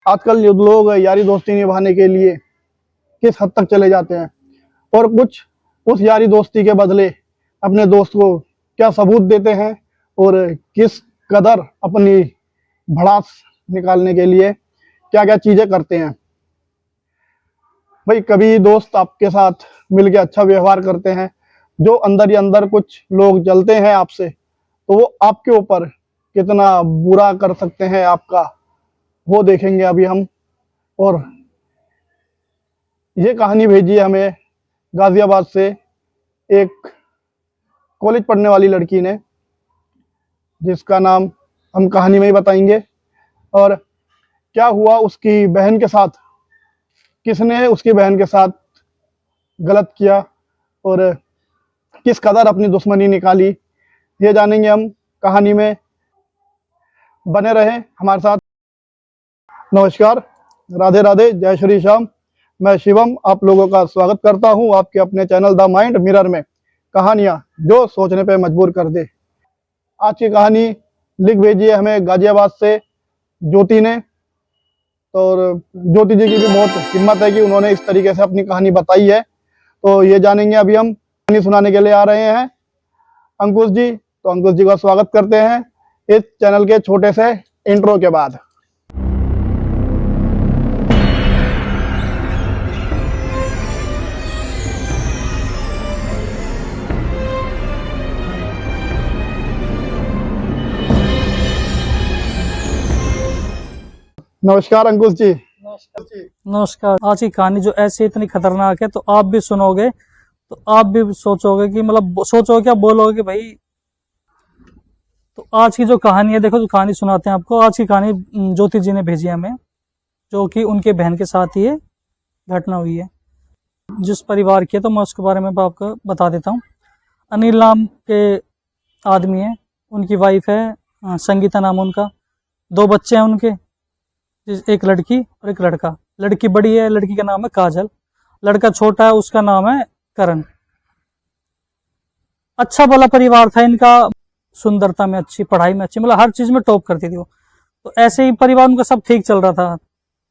आजकल लोग यारी दोस्ती निभाने के लिए किस हद तक चले जाते हैं और कुछ उस यारी दोस्ती के बदले अपने दोस्त को क्या सबूत देते हैं और किस कदर अपनी भड़ास निकालने के लिए क्या क्या चीजें करते हैं। भाई कभी दोस्त आपके साथ मिलके अच्छा व्यवहार करते हैं, जो अंदर ही अंदर कुछ लोग जलते हैं आपसे, तो वो आपके ऊपर कितना बुरा कर सकते हैं आपका, वो देखेंगे अभी हम। और ये कहानी भेजी है हमें गाजियाबाद से एक कॉलेज पढ़ने वाली लड़की ने, जिसका नाम हम कहानी में ही बताएंगे। और क्या हुआ उसकी बहन के साथ, किसने उसकी बहन के साथ गलत किया और किस कदर अपनी दुश्मनी निकाली, ये जानेंगे हम कहानी में। बने रहें हमारे साथ। नमस्कार, राधे राधे, जय श्री श्याम। मैं शिवम आप लोगों का स्वागत करता हूं आपके अपने चैनल द माइंड मिरर में, कहानियां जो सोचने पे मजबूर कर दे। आज की कहानी लिख भेजी है हमें गाजियाबाद से ज्योति ने। और ज्योति जी की भी बहुत हिम्मत है कि उन्होंने इस तरीके से अपनी कहानी बताई है, तो ये जानेंगे अभी हम। कहानी सुनाने के लिए आ रहे हैं अंकुश जी, तो अंकुश जी का स्वागत करते हैं इस चैनल के छोटे से इंट्रो के बाद। नमस्कार अंकुश जी। नमस्कार। आज की कहानी जो ऐसी इतनी खतरनाक है, तो आप भी सुनोगे तो आप भी सोचोगे कि मतलब सोचोगे क्या, बोलोगे कि भाई। तो आज की जो कहानी है, देखो जो कहानी सुनाते हैं आपको। आज की कहानी ज्योति जी ने भेजी है हमें, जो कि उनके बहन के साथ ये घटना हुई है। जिस परिवार की है तो मैं उसके बारे में आपको बता देता हूँ। अनिल नाम के आदमी है, उनकी वाइफ है संगीता नाम उनका। 2 बच्चे हैं उनके, एक लड़की और एक लड़का। लड़की बड़ी है, लड़की का नाम है काजल। लड़का छोटा है, उसका नाम है करण। अच्छा भला परिवार था इनका, सुंदरता में अच्छी, पढ़ाई में अच्छी, मतलब हर चीज में टॉप करती थी वो। तो ऐसे ही परिवार उनका सब ठीक चल रहा था।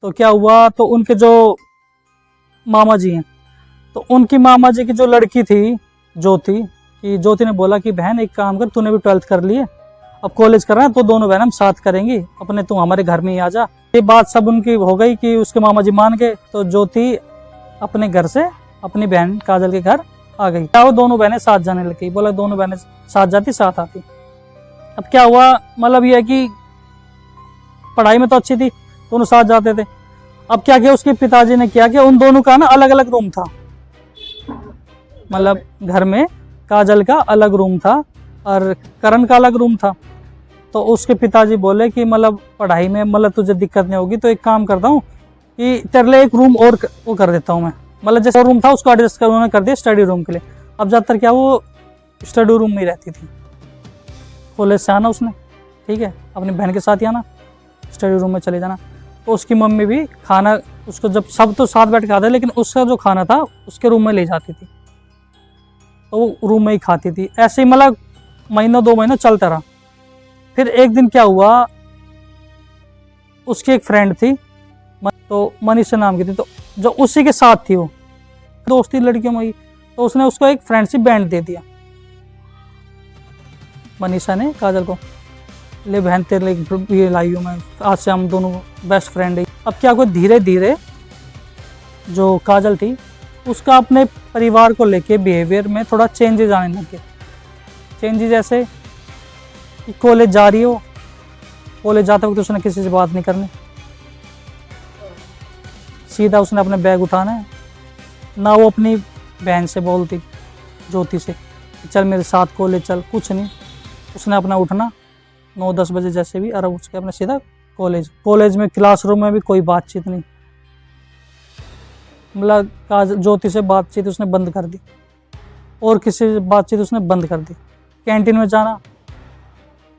तो क्या हुआ, तो उनके जो मामा जी हैं, तो उनकी मामा जी की जो लड़की थी ज्योति, कि ज्योति ने बोला कि बहन एक काम कर, तूने भी 12th कर ली है, अब कॉलेज कर रहा है, तो दोनों बहन हम साथ करेंगी, अपने तू हमारे घर में ही आ जा। ये बात सब उनकी हो गई कि उसके मामा जी मान गए। तो ज्योति अपने घर से अपनी बहन काजल के घर आ गई। क्या वो दोनों बहनें साथ जाने लगी, बोला दोनों बहनें साथ जाती साथ आती। अब क्या हुआ, मतलब ये है कि पढ़ाई में तो अच्छी थी, दोनों साथ जाते थे। अब क्या किया उसके पिताजी ने, किया कि उन दोनों का ना अलग अलग रूम था। मतलब घर में काजल का अलग रूम था और करण का अलग रूम था। तो उसके पिताजी बोले कि मतलब पढ़ाई में मतलब तुझे दिक्कत नहीं होगी, तो एक काम करता हूँ कि तेरे लिए एक रूम और वो कर देता हूँ मैं। मतलब जैसे रूम था उसको एडजस्ट कर उन्होंने कर दिया स्टडी रूम के लिए। अब ज़्यादातर क्या वो स्टडी रूम में ही रहती थी। कॉलेज से आना उसने, ठीक है, अपनी बहन के साथ ही आना, स्टडी रूम में चले जाना। तो उसकी मम्मी भी खाना उसको, जब सब तो साथ बैठ के खाते, लेकिन उसका जो खाना था उसके रूम में ले जाती थी, तो वो रूम में ही खाती थी। ऐसे ही मतलब महीनों 2 महीनों चलता रहा। फिर एक दिन क्या हुआ, उसकी एक फ्रेंड थी, तो मनीषा नाम की थी, तो जो उसी के साथ थी, वो दोस्ती लड़कियों में ही, तो उसने उसको एक फ्रेंडशिप बैंड दे दिया। मनीषा ने काजल को, ले बहन तेरे लिए ये लाई हूँ मैं, आज से हम दोनों बेस्ट फ्रेंड है। अब क्या हुआ, धीरे धीरे जो काजल थी उसका अपने परिवार को लेके बिहेवियर में थोड़ा चेंजेस आने लगे। चेंजेस ऐसे कि कॉलेज जा रही हो, कॉलेज जाते वक्त उसने किसी से बात नहीं करनी, सीधा उसने अपने बैग उठाना है। ना वो अपनी बहन से बोलती ज्योति से चल मेरे साथ कॉलेज चल, कुछ नहीं। उसने अपना उठना 9-10 बजे जैसे भी, और उसके अपने सीधा कॉलेज में क्लासरूम में भी कोई बातचीत नहीं। मतलब ज्योति से बातचीत उसने बंद कर दी, और किसी से बातचीत उसने बंद कर दी। कैंटीन में जाना,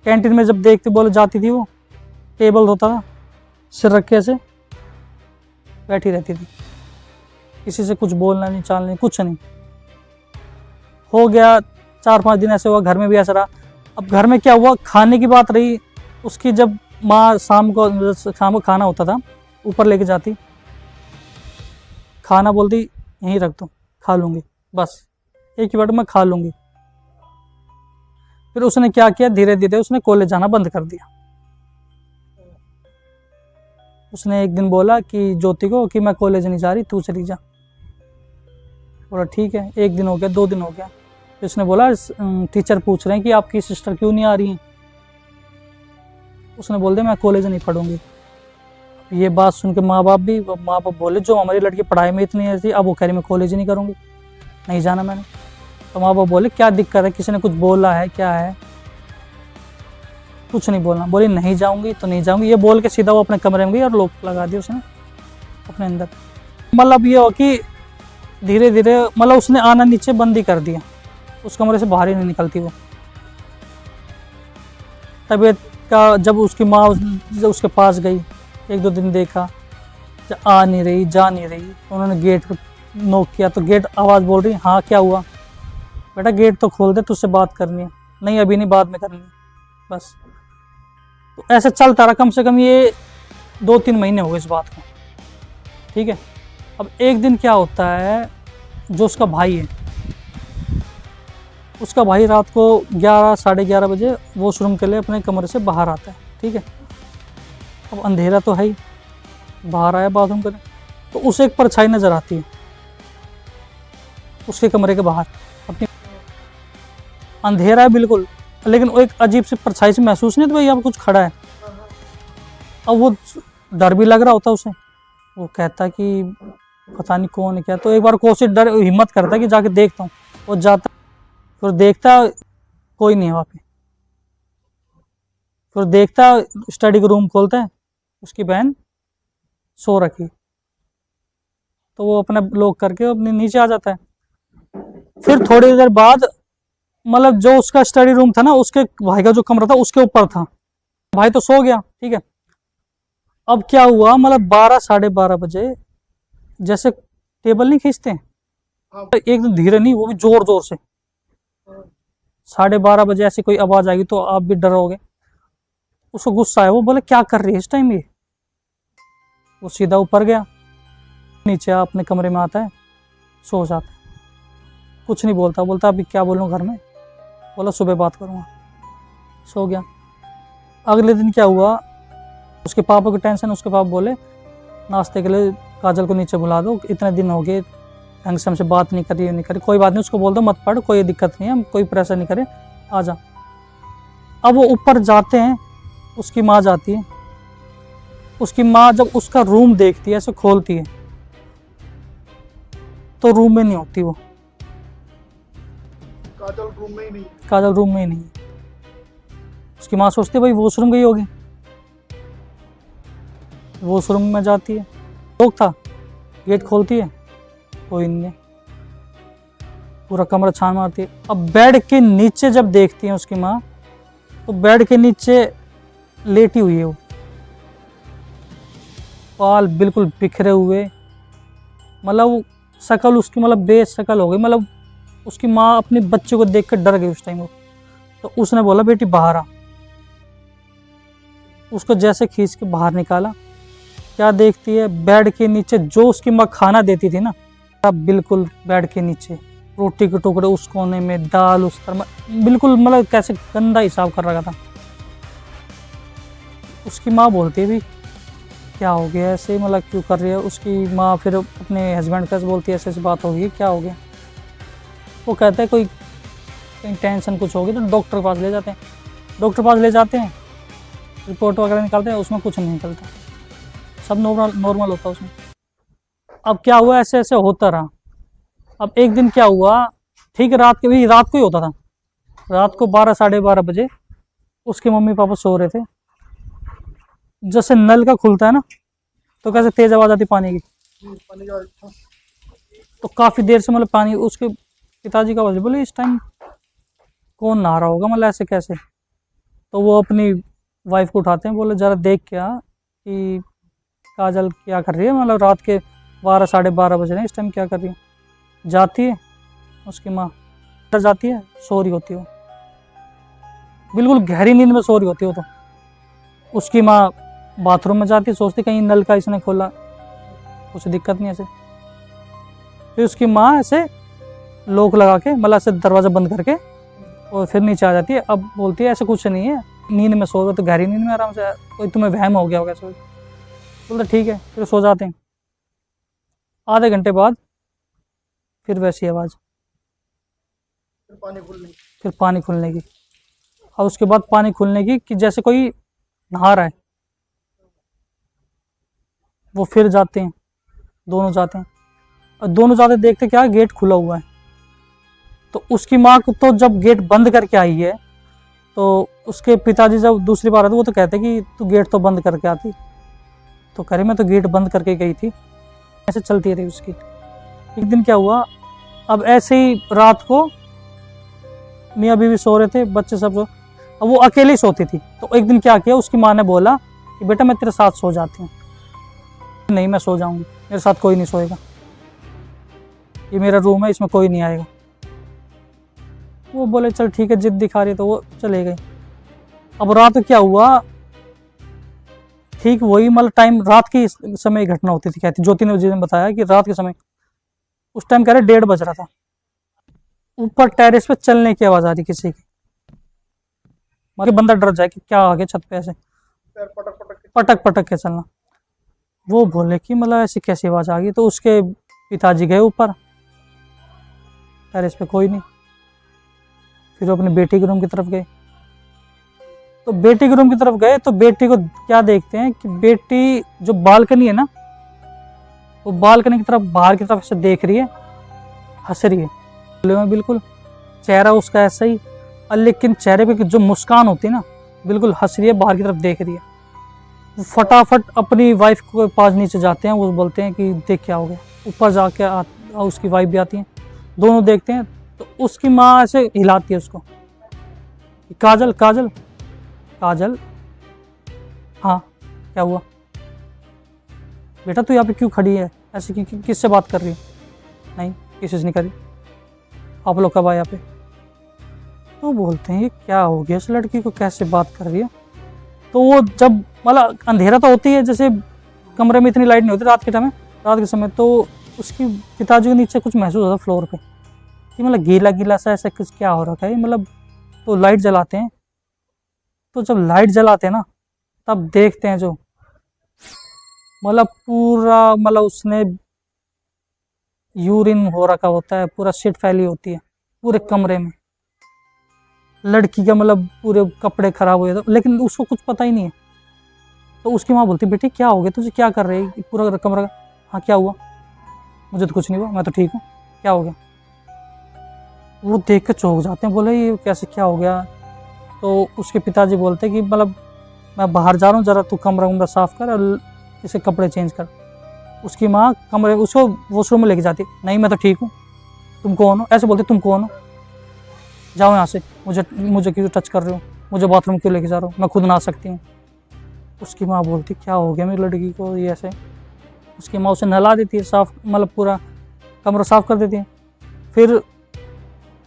कैंटीन में जब देखती बोले जाती थी, वो टेबल होता था, सिर रख के ऐसे बैठी रहती थी, किसी से कुछ बोलना नहीं, चालना नहीं, कुछ नहीं। हो गया 4-5 दिन ऐसे हुआ, घर में भी ऐसा रहा। अब घर में क्या हुआ, खाने की बात रही उसकी, जब माँ शाम को खाना होता था, ऊपर लेके जाती, खाना बोलती यहीं रख दो, खा लूँगी, बस एक ही वर्ड में खा लूँगी। फिर उसने क्या किया, धीरे धीरे उसने कॉलेज जाना बंद कर दिया। उसने एक दिन बोला कि ज्योति को कि मैं कॉलेज नहीं जा रही, तू चली जा। बोला ठीक है। एक दिन हो गया, 2 दिन हो गया, फिर उसने बोला टीचर पूछ रहे हैं कि आपकी सिस्टर क्यों नहीं आ रही हैं। उसने बोल दिया मैं कॉलेज नहीं पढ़ूंगी। ये बात सुन के माँ बाप बोले जो हमारी लड़की पढ़ाई में इतनी ऐसी, अब वो कह रही मैं कॉलेज ही नहीं करूँगी, नहीं जाना मैंने। तो माँ बाप बोले क्या दिक्कत है, किसी ने कुछ बोला है क्या है? कुछ नहीं बोलना। बोली नहीं जाऊंगी तो नहीं जाऊंगी। ये बोल के सीधा वो अपने कमरे में गई और लॉक लगा दिया उसने अपने अंदर। मतलब ये हो कि धीरे धीरे मतलब उसने आना नीचे बंद ही कर दिया, उस कमरे से बाहर ही नहीं निकलती वो। तबीयत का जब उसकी माँ जब उसके पास गई, 1-2 दिन देखा, जब आ नहीं रही जा नहीं रही, तो उन्होंने गेट को नॉक किया तो गेट आवाज़ बोल रही हाँ क्या हुआ? बेटा गेट तो खोल दे, तुझसे बात करनी है। नहीं अभी नहीं, बाद में करनी है, बस। तो ऐसे चलता रहा, कम से कम ये 2-3 महीने हो गए इस बात को, ठीक है। अब एक दिन क्या होता है, जो उसका भाई है, उसका भाई रात को 11 साढ़े 11 बजे वॉशरूम के लिए अपने कमरे से बाहर आता है, ठीक है। अब अंधेरा तो है ही, बाहर आया बाथरूम करने, तो उसे एक परछाई नज़र आती है उसके कमरे के बाहर। अपनी अंधेरा है बिल्कुल, लेकिन वो एक अजीब सी परछाई से महसूस नहीं तो भाई यहाँ कुछ खड़ा है। अब वो डर भी लग रहा होता उसे, वो कहता कि पता नहीं कौन है क्या। तो एक बार कोशिश डर हिम्मत करता है कि जाके देखता हूँ। वो जाता, फिर देखता कोई नहीं है वहाँ पे। फिर देखता, स्टडी का रूम खोलता है, उसकी बहन सो रखी, तो वो अपना लॉक करके अपने नीचे आ जाता है। फिर थोड़ी देर बाद मतलब जो उसका स्टडी रूम था ना, उसके भाई का जो कमरा था उसके ऊपर था, भाई तो सो गया, ठीक है। अब क्या हुआ, मतलब 12 साढ़े 12 बजे जैसे टेबल नहीं खींचते हैं, एकदम धीरे नहीं, वो भी जोर जोर से, 12:30 बजे ऐसी कोई आवाज आएगी तो आप भी डरोगे। उसको गुस्सा आया, वो बोले क्या कर रही है इस टाइम ये? वो सीधा ऊपर गया, नीचे अपने कमरे में आता है, सो जाता है, कुछ नहीं बोलता। बोलता अभी क्या बोलूँ घर में? बोला सुबह बात करूँगा, सो गया। अगले दिन क्या हुआ, उसके पापा की टेंशन, उसके पापा बोले नाश्ते के लिए काजल को नीचे बुला दो, इतने दिन हो गए ढंग से हमसे बात नहीं करी। कोई बात नहीं, उसको बोल दो मत पढ़, कोई दिक्कत नहीं है, हम कोई प्रेशर नहीं करे, आ जा। अब वो ऊपर जाते हैं, उसकी माँ जाती है। उसकी माँ जब उसका रूम देखती है, ऐसे खोलती है तो रूम में नहीं होती वो, काजल रूम में ही नहीं। काजल रूम में ही नहीं है। उसकी माँ सोचती है भाई वॉशरूम गई होगी, वॉशरूम में जाती है, लोग था, गेट खोलती है, कोई नहीं है, पूरा कमरा छान मारती है। अब बेड के नीचे जब देखती है उसकी माँ, तो बेड के नीचे लेटी हुई है वो, बाल बिल्कुल बिखरे हुए, मतलब शक्ल उसकी मतलब बेशक्ल हो गई। मतलब उसकी माँ अपने बच्चे को देख कर डर गई उस टाइम वो। तो उसने बोला बेटी बाहर आ। उसको जैसे खींच के बाहर निकाला, क्या देखती है, बेड के नीचे जो उसकी माँ खाना देती थी ना, बिल्कुल बेड के नीचे रोटी के टुकड़े उस कोने में, दाल उस तरह, बिल्कुल मतलब कैसे गंदा हिसाब कर रखा था। उसकी माँ बोलती है भी क्या हो गया ऐसे, मतलब क्यों कर रही है? उसकी माँ फिर अपने हस्बैंड का बोलती है ऐसे ऐसी बात हो गई, क्या हो गया? वो कहता है कोई कहीं टेंशन कुछ होगी, तो डॉक्टर के पास ले जाते हैं। डॉक्टर के पास ले जाते हैं, रिपोर्ट वगैरह निकालते हैं, उसमें कुछ नहीं निकलता, सब नॉर्मल होता है उसमें। अब क्या हुआ, ऐसे ऐसे होता रहा। अब एक दिन क्या हुआ, ठीक है, रात को ही होता था, रात को 12 साढ़े 12 बजे उसके मम्मी पापा सो रहे थे। जैसे नल का खुलता है ना, तो कैसे तेज आवाज आती पानी की, तो काफी देर से मतलब पानी, उसके पिताजी का आवाज, बोले इस टाइम कौन नहा रहा होगा, मतलब ऐसे कैसे? तो वो अपनी वाइफ को उठाते हैं, बोले जरा देख क्या कि काजल क्या कर रही है, मतलब रात के 12 साढ़े 12 बज रहे हैं, इस टाइम क्या कर रही है? जाती है उसकी माँ, जाती है, सो रही होती है, बिल्कुल गहरी नींद में सो रही होती है। तो उसकी माँ बाथरूम में जाती, सोचती कहीं नल का इसने खोला, कुछ दिक्कत नहीं ऐसे। फिर उसकी माँ ऐसे लॉक लगा के, मतलब ऐसे दरवाज़ा बंद करके, और फिर नीचे आ जाती है। अब बोलती है ऐसे कुछ नहीं है, नींद में सो रहे तो गहरी नींद में आराम से, कोई तुम्हें वहम हो गया होगा सो। बोलते ठीक है, फिर सो जाते हैं। आधे घंटे बाद फिर वैसी आवाज़, फिर पानी खुलने की। और उसके बाद पानी खुलने की कि जैसे कोई नहा रहा है। वो फिर जाते हैं, दोनों जाते हैं, और दोनों जाते देखते क्या गेट खुला हुआ है। तो उसकी माँ को तो जब गेट बंद करके आई है, तो उसके पिताजी जब दूसरी बार आते वो तो कहते कि तू गेट तो बंद करके आती। तो कह रही मैं तो गेट बंद करके गई थी। ऐसे चलती रही उसकी। एक दिन क्या हुआ, अब ऐसे ही रात को मियाँ बीवी सो रहे थे, बच्चे सब अब वो अकेले ही सोती थी। तो एक दिन क्या किया, उसकी माँ ने बोला कि बेटा मैं तेरे साथ सो जाती हूँ। नहीं मैं सो जाऊंगी, मेरे साथ कोई नहीं सोएगा, ये मेरा रूम है, इसमें कोई नहीं आएगा। वो बोले चल ठीक है, जिद दिखा रही, तो वो चले गए। अब रात को क्या हुआ, ठीक वही मतलब टाइम रात के समय घटना होती थी। कहती ज्योति ने बताया कि रात के समय उस टाइम कह रहे 1:30 बज रहा था। ऊपर टेरेस पे चलने की आवाज आ रही किसी की, मतलब बंदा डर जाए कि क्या आ गया छत पे, ऐसे पटक पटक के चलना। वो बोले कि मतलब ऐसी कैसी आवाज आ गई। तो उसके पिताजी गए ऊपर, टेरेस पे कोई नहीं। फिर वो अपने बेटी के रूम की तरफ गए। तो बेटी के रूम की तरफ गए तो बेटी को क्या देखते हैं कि बेटी जो बालकनी है ना, वो बालकनी की तरफ बाहर की तरफ से देख रही है, हंस रही है बिल्कुल, चेहरा उसका ऐसा ही, लेकिन चेहरे पे जो मुस्कान होती है ना, बिल्कुल हंस रही है, बाहर की तरफ देख रही है। वो फटाफट अपनी वाइफ को पास नीचे जाते हैं, वो बोलते हैं कि देख क्या हो गया। ऊपर जाके उसकी वाइफ भी आती है, दोनों देखते हैं। तो उसकी माँ ऐसे हिलाती है उसको, काजल काजल काजल, हाँ क्या हुआ बेटा, तू यहाँ पे क्यों खड़ी है ऐसे, किससे बात कर रही है? नहीं किसी से नहीं करी, आप लोग कब आए यहाँ पे? तो बोलते हैं ये क्या हो गया इस लड़की को, कैसे बात कर रही है? तो वो जब मतलब अंधेरा तो होती है, जैसे कमरे में इतनी लाइट नहीं होती रात के टाइम, रात के समय, तो उसकी पिताजी के नीचे कुछ महसूस होता फ्लोर पे कि मतलब गीला गीला सा ऐसा कुछ क्या हो रखा है मतलब। तो लाइट जलाते हैं, तो जब लाइट जलाते हैं ना, तब देखते हैं जो मतलब पूरा मतलब उसने यूरिन हो रखा होता है, पूरा शिट फैली होती है पूरे कमरे में। लड़की का मतलब पूरे कपड़े खराब हो जाते, लेकिन उसको कुछ पता ही नहीं है। तो उसकी माँ बोलती बेटी क्या हो गया तुझे, क्या कर रही है पूरा कमरा? हाँ क्या हुआ, मुझे तो कुछ नहीं हुआ, मैं तो ठीक हूँ, क्या हो गया? वो देख के चौंक जाते हैं, बोले ये कैसे क्या हो गया? तो उसके पिताजी बोलते कि मतलब मैं बाहर जा रहा हूँ, ज़रा तू कमरा उमरा साफ़ कर और इसे कपड़े चेंज कर। उसकी माँ कमरे उसको वॉशरूम में लेके जाती, नहीं मैं तो ठीक हूँ, तुम कौन हो? ऐसे बोलते तुम कौन हो, जाओ यहाँ से, मुझे क्यों टच कर रहे हो, मुझे बाथरूम क्यों लेके जा रहे हो, मैं खुद नहा सकती हूँ। उसकी माँ बोलती क्या हो गया मेरी लड़की को ये ऐसे। उसकी माँ उसे नहला देती है, साफ मतलब पूरा कमरा साफ़ कर देती है। फिर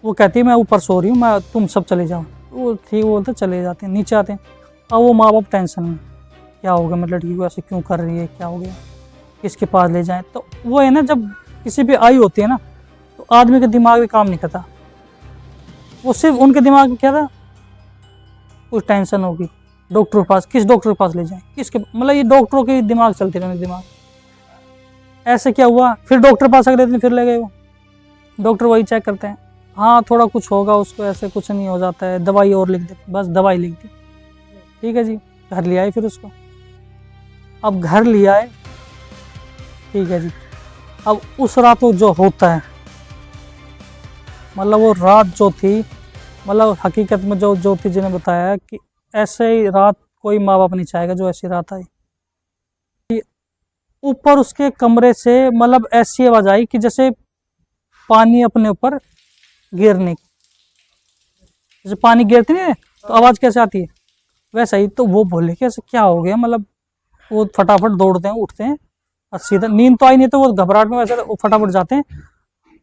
वो कहती है मैं ऊपर सो रही हूँ, मैं तुम सब चले जाओ। वो ठीक बोलते चले जाते हैं, नीचे आते हैं। अब वो माँ बाप टेंशन में, क्या हो गया मेरी लड़की को ऐसे क्यों कर रही है, क्या हो गया, किसके पास ले जाएं? तो वो है ना, जब किसी पे आई होती है ना, तो आदमी का दिमाग भी काम नहीं करता। वो सिर्फ उनके दिमाग में क्या था, कुछ टेंशन होगी, डॉक्टर के पास, किस डॉक्टर के पास ले जाएं, किसके, मतलब ये डॉक्टरों के दिमाग चलते रहे दिमाग। ऐसे क्या हुआ, फिर डॉक्टर पास अगले दिन फिर ले गए। वो डॉक्टर वही चेक करते हैं, हाँ थोड़ा कुछ होगा उसको, ऐसे कुछ नहीं हो जाता है, दवाई और लिख दे, बस दवाई लिख दी, ठीक है जी। घर ले आए फिर उसको, अब घर ले आए, ठीक है जी। अब उस रात को जो होता है, मतलब वो रात जो थी, मतलब हकीकत में जो ज्योति जी ने बताया कि ऐसे ही रात कोई माँ बाप नहीं चाहेगा जो ऐसी रात आई। ऊपर उसके कमरे से मतलब ऐसी आवाज आई कि जैसे पानी अपने ऊपर गिरने की, जैसे पानी गिरती नहीं तो आवाज कैसे आती है, वैसा ही। तो वो बोले कि ऐसे क्या हो गया, मतलब वो फटाफट दौड़ते हैं, उठते हैं, और सीधा, नींद तो आई नहीं तो वो घबराहट में वैसे वो फटाफट जाते हैं।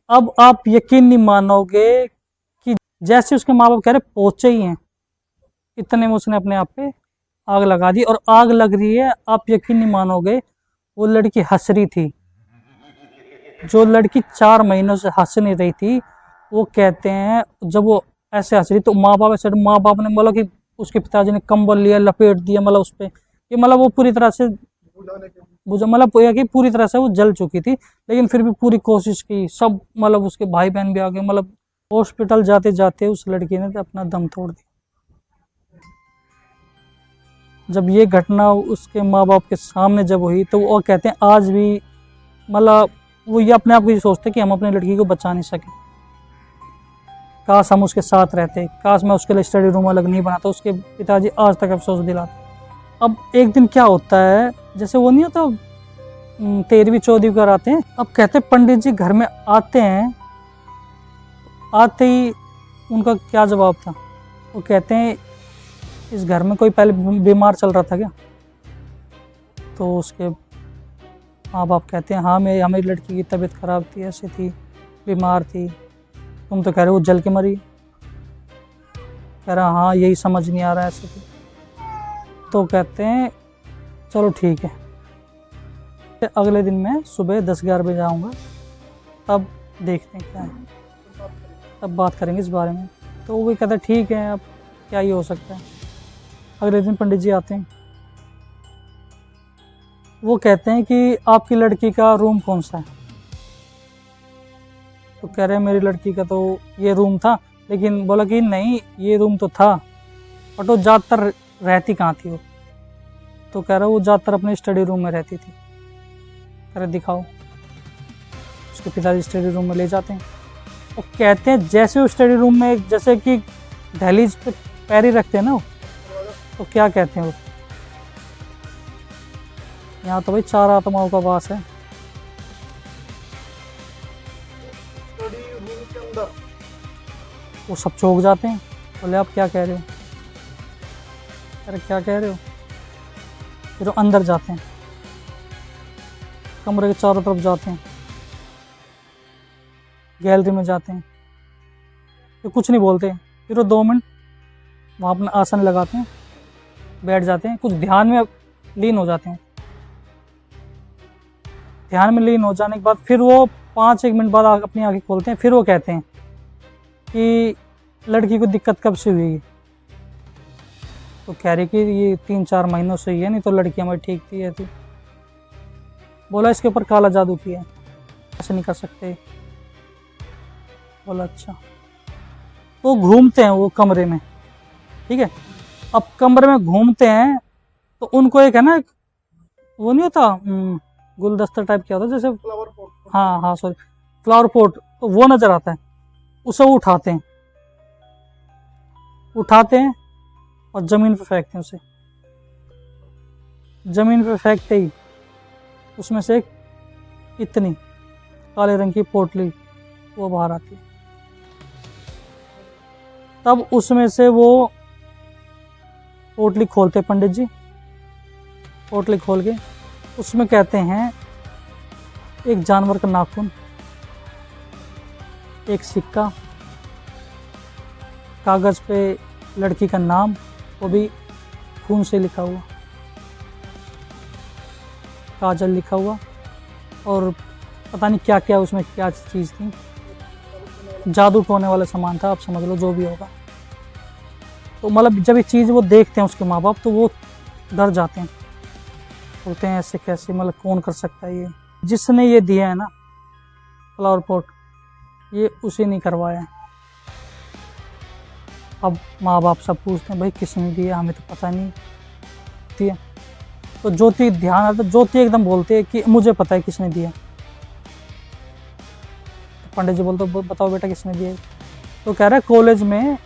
अब आप यकीन नहीं मानोगे कि जैसे उसके माँ बाप कह रहे पहुंचे ही हैं, इतने में उसने अपने आप पे आग लगा दी, और आग लग रही है, आप यकीन नहीं मानोगे, वो लड़की हंस रही थी। जो लड़की 4 महीनों से हंस नहीं रही थी, वो कहते हैं जब वो ऐसे हंस रही तो माँ बाप ने बोला कि उसके पिताजी ने कंबल लिया, लपेट दिया, मतलब उस पे ये, मतलब वो पूरी तरह से बुझा, मतलब यह कि पूरी तरह से वो जल चुकी थी, लेकिन फिर भी पूरी कोशिश की सब, मतलब उसके भाई बहन भी आ गए, मतलब हॉस्पिटल जाते जाते उस लड़की ने तो अपना दम तोड़ दिया। जब ये घटना उसके माँ बाप के सामने जब हुई, तो वो कहते हैं आज भी, मतलब वो ये अपने आप को ये सोचते कि हम अपनी लड़की को बचा नहीं सके, काश हम उसके साथ रहते, काश मैं उसके लिए स्टडी रूम अलग नहीं बनाता। उसके पिताजी आज तक अफसोस दिलाते। अब एक दिन क्या होता है, जैसे वो नहीं होता 13वीं 14वीं कराते हैं, अब कहते पंडित जी घर में आते हैं, आते ही उनका क्या जवाब था, वो कहते हैं इस घर में कोई पहले बीमार चल रहा था क्या? तो उसके माँ बाप कहते हैं हाँ, हमारी लड़की की तबीयत खराब थी, ऐसी थी, बीमार थी। तुम तो कह रहे हो जल के मरी। कह रहा हाँ, यही समझ नहीं आ रहा है, ऐसे थी। तो कहते हैं चलो ठीक है, अगले दिन मैं सुबह 10-11 बजे आऊँगा, तब देखते हैं क्या है, तब बात करेंगे इस बारे में। तो वो कहता है ठीक है, अब क्या ही हो सकता है। अगले दिन पंडित जी आते हैं, वो कहते हैं कि आपकी लड़की का रूम कौन सा है? तो कह रहे हैं मेरी लड़की का तो ये रूम था, लेकिन बोला कि नहीं, ये रूम तो था, बट वो ज़्यादातर रहती कहाँ थी वो? तो कह रहा वो ज़्यादातर अपने स्टडी रूम में रहती थी। कह रहे दिखाओ। उसके पिताजी स्टडी रूम में ले जाते हैं, वो कहते हैं जैसे वो स्टडी रूम में, जैसे कि दहलीज पे पैर ही रखते हैं ना, तो क्या कहते हैं वो, यहाँ तो भाई 4 आत्माओं का वास है। वो सब चौंक जाते हैं, बोले आप क्या कह रहे हो? अरे क्या कह रहे हो? फिर वो अंदर जाते हैं, कमरे के चारों तरफ जाते हैं, गैलरी में जाते हैं, फिर कुछ नहीं बोलते। फिर वो 2 मिनट वहाँ अपना आसन लगाते हैं, बैठ जाते हैं, कुछ ध्यान में लीन हो जाते हैं। ध्यान में लीन हो जाने के बाद फिर वो 5-1 मिनट बाद अपनी आंखें खोलते हैं। फिर वो कहते हैं कि लड़की को दिक्कत कब से हुई? तो कह रही कि ये 3-4 महीनों से ही है, नहीं तो लड़की हमारी ठीक थी, ये थी। बोला इसके ऊपर काला जादू किया, ऐसे नहीं कर सकते। बोला अच्छा। तो घूमते हैं वो कमरे में, ठीक है। अब कमरे में घूमते हैं तो उनको एक है ना, वो नहीं होता गुलदस्ता टाइप, क्या होता है जैसे फ्लावर पॉट, हाँ हाँ सॉरी, फ्लावर पॉट, तो वो नजर आता है। उसे वो उठाते हैं, और जमीन पे फेंकते हैं उसे। जमीन पे फेंकते ही उसमें से एक इतनी काले रंग की पोटली वो बाहर आती है। तब उसमें से वो पोटली खोलते पंडित जी, पोटली खोल के उसमें कहते हैं एक जानवर का नाखून, एक सिक्का, कागज पे लड़की का नाम, वो भी खून से लिखा हुआ, काजल लिखा हुआ, और पता नहीं क्या क्या उसमें क्या चीज़ थी, जादू टोने वाला सामान था, आप समझ लो जो भी होगा। तो मतलब जब ये चीज़ वो देखते हैं उसके माँ बाप, तो वो डर जाते हैं, बोलते हैं ऐसे कैसे, मतलब कौन कर सकता है ये? जिसने ये दिया है ना फ्लावर पॉट, ये उसी ने करवाया है। अब माँ बाप सब पूछते हैं भाई किसने दिया, हमें तो पता नहीं दिया। तो ज्योति ध्यान आता, ज्योति एकदम बोलते है कि मुझे पता है किसने दिया। तो पंडित जी बोलते बताओ बेटा किसने दिया? तो कह रहा है कॉलेज में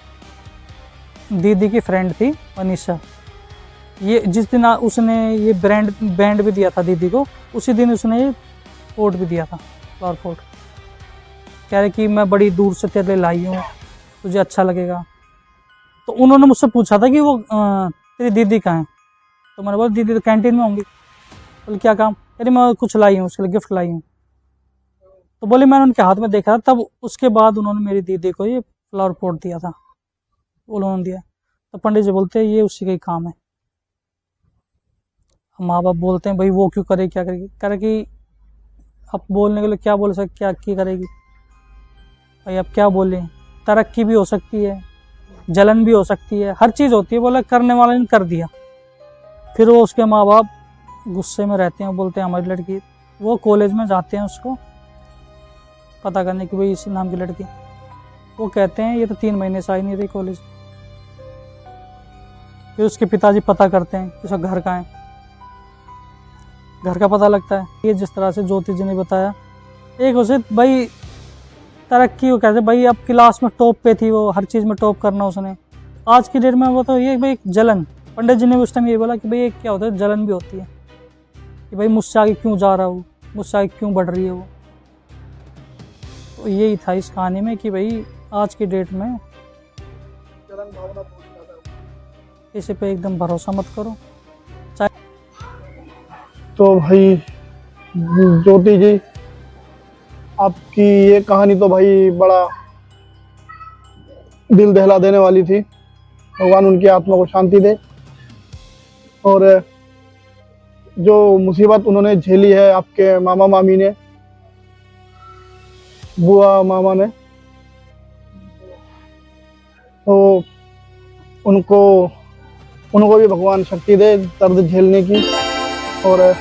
दीदी की फ्रेंड थी अनीशा, ये जिस दिन उसने ये बैंड भी दिया था दीदी को, उसी दिन उसने ये पोट भी दिया था, फ्लावर पोट। कह रहे कि मैं बड़ी दूर से तेरे लिए लाई हूँ, तुझे अच्छा लगेगा। तो उन्होंने मुझसे पूछा था कि वो तेरी दीदी कहाँ है? तो मैंने बोला दीदी तो कैंटीन में होंगी। बोले क्या काम? अरे मैं कुछ लाई हूँ, उसके लिए गिफ्ट लाई हूँ। तो बोले मैंने उनके हाथ में देखा, तब उसके बाद उन्होंने मेरी दीदी को ये फ्लावर पोट दिया था, उन्होंने दिया। तो पंडित जी बोलते ये उसी का ही काम है। माँ बाप बोलते हैं भाई वो क्यों करे, क्या करेगी, करे कि अब बोलने के लिए क्या बोल सकते, क्या करेगी भाई, अब क्या बोले। तरक्की भी हो सकती है, जलन भी हो सकती है, हर चीज़ होती है। बोला करने वाले ने कर दिया, फिर वो उसके माँ बाप गुस्से में रहते हैं, बोलते हैं हमारी लड़की, वो कॉलेज में जाते हैं उसको पता करने की भाई इस नाम की लड़की, वो कहते हैं ये तो 3 महीने से आई नहीं रही कॉलेज। फिर उसके पिताजी पता करते हैं कि उसका घर कहाँ है, घर का पता लगता है। ये जिस तरह से ज्योति जी ने बताया, एक उसे भाई तरक्की हो कैसे भाई, अब क्लास में टॉप पे थी वो, हर चीज़ में टॉप करना उसने। आज की डेट में वो तो ये भाई जलन, पंडित जी ने उस टाइम ये बोला कि भाई ये क्या होता है, जलन भी होती है कि भाई मुझसे आगे क्यों जा रहा हूँ, मुझसे आगे क्यों बढ़ रही है वो। तो यही था इस कहानी में कि भाई आज की डेट में किसी पे एकदम भरोसा मत करो। तो भाई ज्योति जी, आपकी ये कहानी तो भाई बड़ा दिल दहला देने वाली थी। भगवान उनकी आत्मा को शांति दे। और जो मुसीबत उन्होंने झेली है, आपके मामा मामी ने, बुआ मामा ने, तो उनको भी भगवान शक्ति दे दर्द झेलने की। और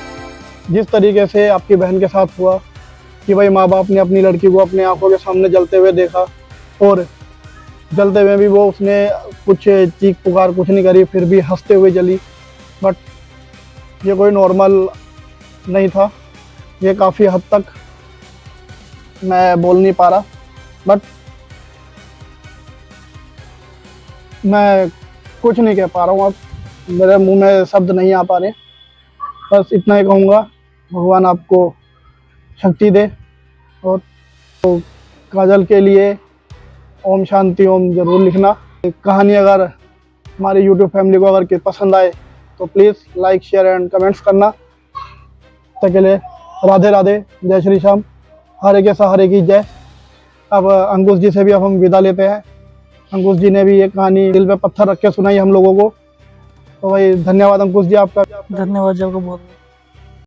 जिस तरीके से आपकी बहन के साथ हुआ कि भाई माँ बाप ने अपनी लड़की को अपने आंखों के सामने जलते हुए देखा, और जलते हुए भी वो उसने कुछ चीख पुकार कुछ नहीं करी, फिर भी हंसते हुए जली। बट ये कोई नॉर्मल नहीं था, ये काफ़ी हद तक मैं बोल नहीं पा रहा, बट मैं कुछ नहीं कह पा रहा हूँ। अब मेरे मुंह में शब्द नहीं आ पा रहे। बस इतना ही कहूँगा, भगवान आपको शक्ति दे। और तो काजल के लिए ओम शांति ओम ज़रूर लिखना। कहानी अगर हमारी यूट्यूब फैमिली को अगर पसंद आए तो please like share and comments करना। तक के लिए राधे राधे, जय श्री श्याम, हरे के सहारे की जय। अब अंकुश जी से भी अब हम विदा लेते हैं। अंकुश जी ने भी ये कहानी दिल पे पत्थर रख के सुनाई हम लोगों को। तो भाई धन्यवाद अंकुश जी आपका। धन्यवाद जी आपको बहुत।